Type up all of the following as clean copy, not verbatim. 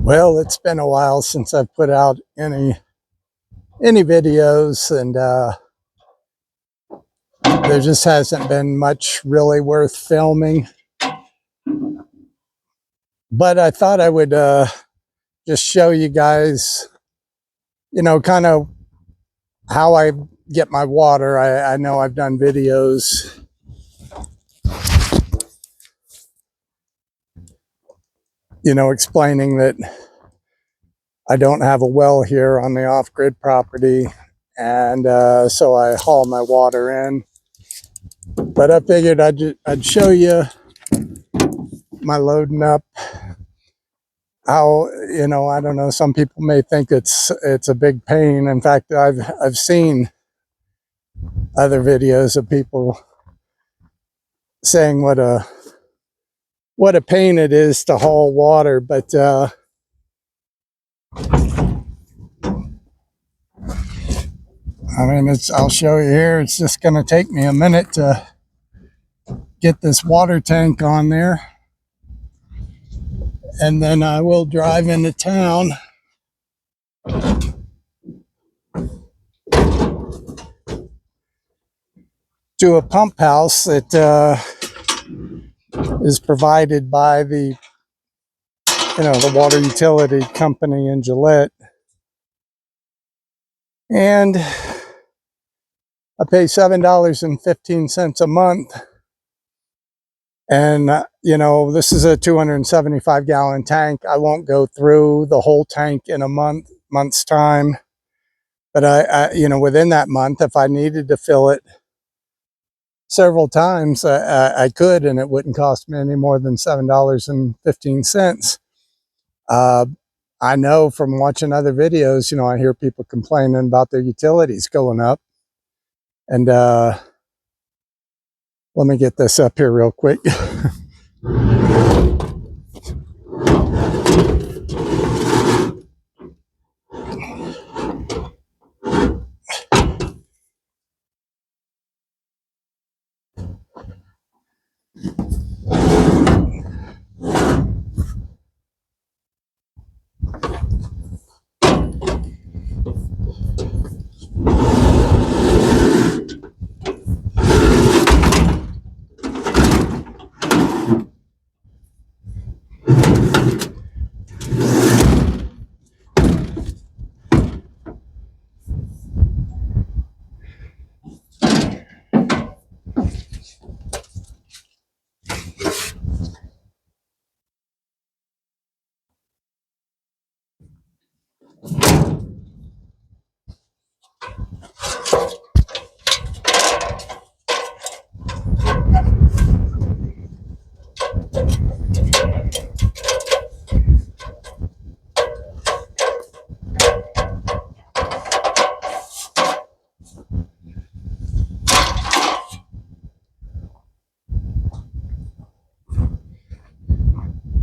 Well, it's been a while since I've put out any videos, and there just hasn't been much really worth filming. But I thought I would just show you guys, kind of how I get my water. I know I've done videos, explaining that I don't have a well here on the off-grid property, and so I haul my water in. But I figured I'd show you my loading up. How, I don't know, some people may think it's a big pain. In fact, I've seen other videos of people saying what a pain it is to haul water, but I mean, I'll show you here. It's just going to take me a minute to get this water tank on there, and then I will drive into town to a pump house that is provided by the water utility company in Gillette, and I pay $7.15 a month. And, this is a 275 gallon tank. I won't go through the whole tank in a month's time. But within that month, if I needed to fill it several times, I could, and it wouldn't cost me any more than $7.15. I know from watching other videos, I hear people complaining about their utilities going up. And let me get this up here real quick.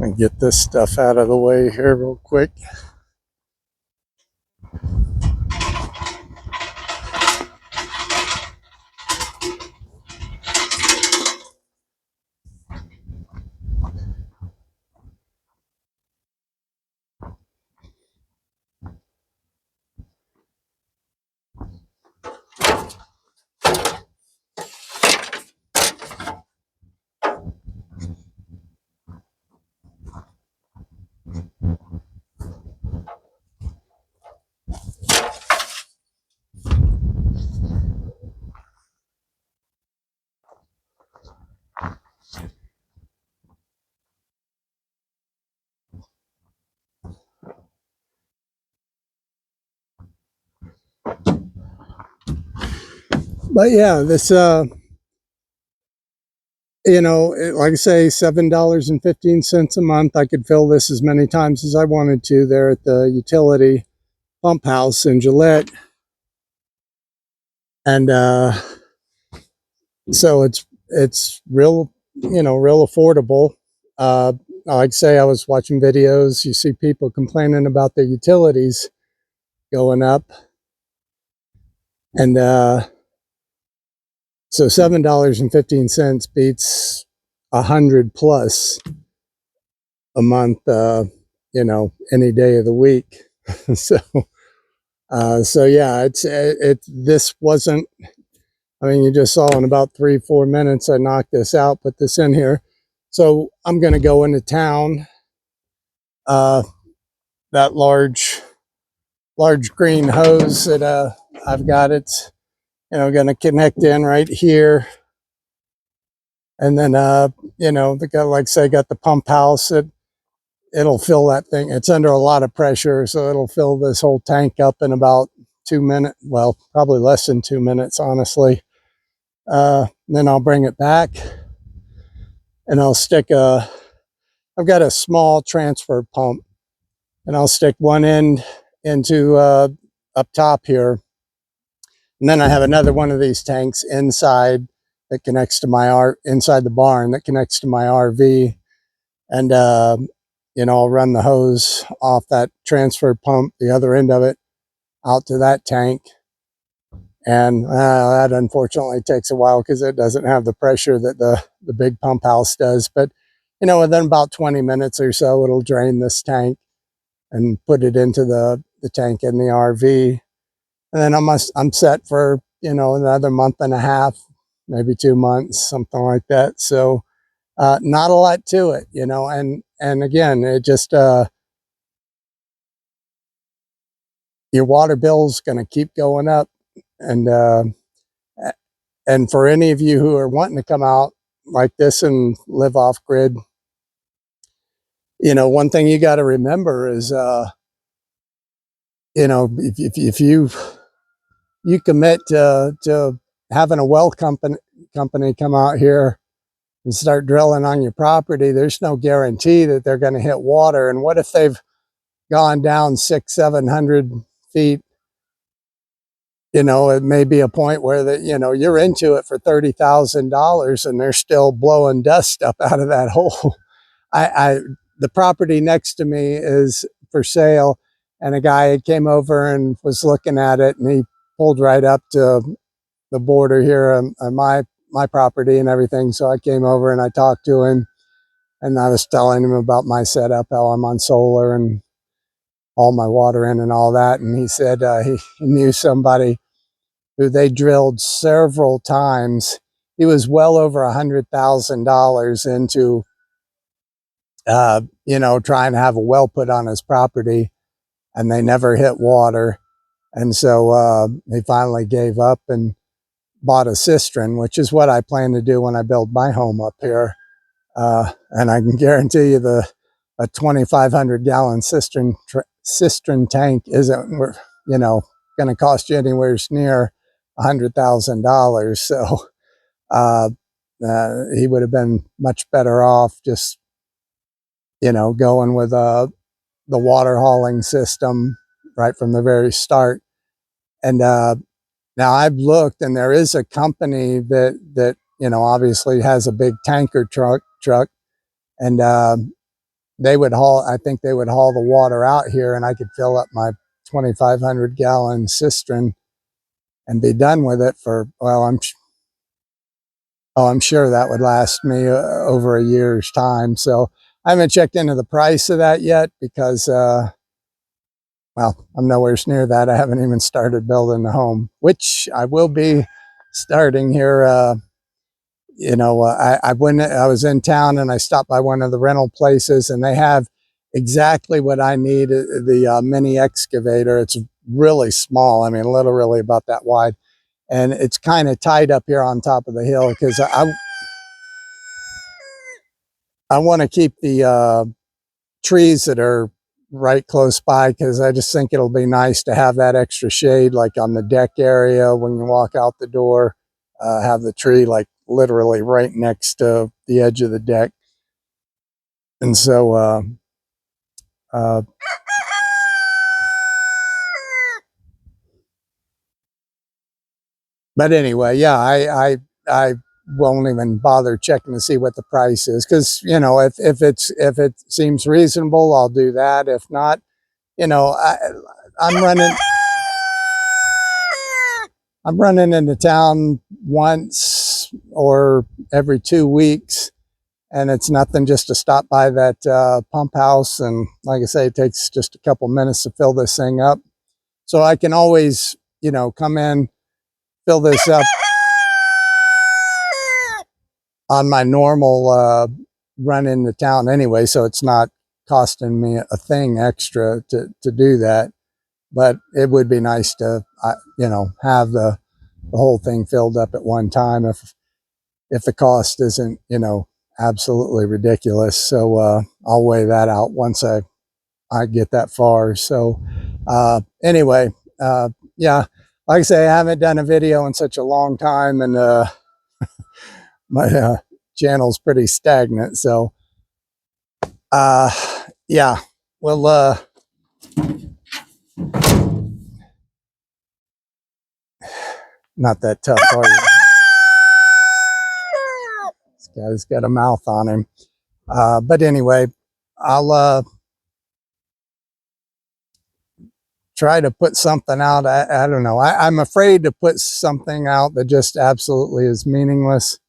Let me get this stuff out of the way here real quick. But yeah, this, like I say, $7.15 a month. I could fill this as many times as I wanted to there at the utility pump house in Gillette. And so it's real, real affordable. Like I say, I was watching videos. You see people complaining about their utilities going up. And so $7.15 beats 100 plus a month any day of the week. so, so yeah, this wasn't, I mean, you just saw in about 3-4 minutes, I knocked this out, put this in here. So I'm going to go into town. That large green hose that I've got, it's going to connect in right here, and then like I say, got the pump house. It'll fill that thing. It's under a lot of pressure, so it'll fill this whole tank up in about 2 minutes. Well, probably less than 2 minutes, honestly. Then I'll bring it back, and I'll stick I've got a small transfer pump, and I'll stick one end into up top here. And then I have another one of these tanks inside that connects to my inside the barn that connects to my RV. And, I'll run the hose off that transfer pump, the other end of it, out to that tank. And that unfortunately takes a while because it doesn't have the pressure that the big pump house does. But, within about 20 minutes or so, it'll drain this tank and put it into the tank in the RV. And then I'm set for, another month and a half, maybe 2 months, something like that. So not a lot to it, and again, it just, your water bill's going to keep going up. And for any of you who are wanting to come out like this and live off grid, one thing you got to remember is, if you commit to having a well company come out here and start drilling on your property, there's no guarantee that they're going to hit water. And what if they've gone down 600-700 feet? It may be a point where you're into it for $30,000 and they're still blowing dust up out of that hole. The property next to me is for sale, and a guy came over and was looking at it, and he pulled right up to the border here on my property and everything. So I came over and I talked to him, and I was telling him about my setup, how I'm on solar and all my water in and all that. And he said he knew somebody who they drilled several times. He was well over $100,000 into, trying to have a well put on his property, and they never hit water. And so they finally gave up and bought a cistern, which is what I plan to do when I build my home up here. And I can guarantee you a 2,500 gallon cistern tank isn't, going to cost you anywhere near $100,000. So he would have been much better off just, going with the water hauling system right from the very start. And now I've looked, and there is a company that obviously has a big tanker truck, and they would haul. I think they would haul the water out here, and I could fill up my 2,500 gallon cistern and be done with it for, well, I'm sure that would last me over a year's time. So I haven't checked into the price of that yet because, well, I'm nowhere near that. I haven't even started building the home, which I will be starting here. I was in town and I stopped by one of the rental places, and they have exactly what I need, the mini excavator. It's really small. I mean, literally about that wide. And it's kind of tight up here on top of the hill because I want to keep the trees that are right close by, because I just think it'll be nice to have that extra shade, like on the deck area when you walk out the door, have the tree like literally right next to the edge of the deck. And so, but anyway, yeah, I won't even bother checking to see what the price is, because if it seems reasonable, I'll do that. If not, I'm running into town once or every 2 weeks, and it's nothing just to stop by that pump house. And like I say, it takes just a couple minutes to fill this thing up. So I can always, you know, come in, fill this up on my normal run into town anyway. So it's not costing me a thing extra to do that. But it would be nice to, you know, have the whole thing filled up at one time if the cost isn't, you know, absolutely ridiculous. So I'll weigh that out once I get that far. So anyway, yeah, like I say, I haven't done a video in such a long time, and my channel's pretty stagnant. So yeah, well, not that tough, are you? This guy's got a mouth on him. But anyway, I'll try to put something out. I don't know. I'm afraid to put something out that just absolutely is meaningless.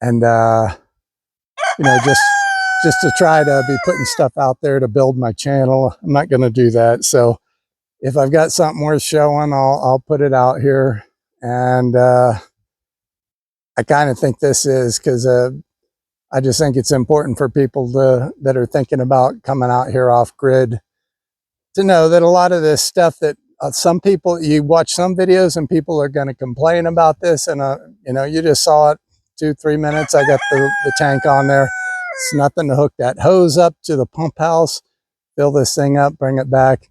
And, you know, just to try to be putting stuff out there to build my channel. I'm not going to do that. So if I've got something worth showing, I'll put it out here. And I kind of think this is, because I just think it's important for people that are thinking about coming out here off grid to know that a lot of this stuff that some people, you watch some videos and people are going to complain about this, and you know, you just saw it 2-3 minutes. I got the tank on there. It's nothing to hook that hose up to the pump house, fill this thing up, bring it back,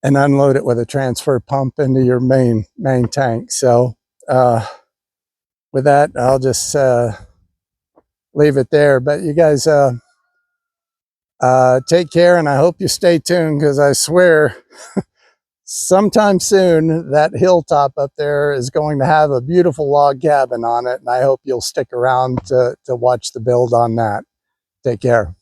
and unload it with a transfer pump into your main tank. So with that, I'll just leave it there. But you guys take care, and I hope you stay tuned, because I swear sometime soon that hilltop up there is going to have a beautiful log cabin on it, and I hope you'll stick around to watch the build on that. Take care.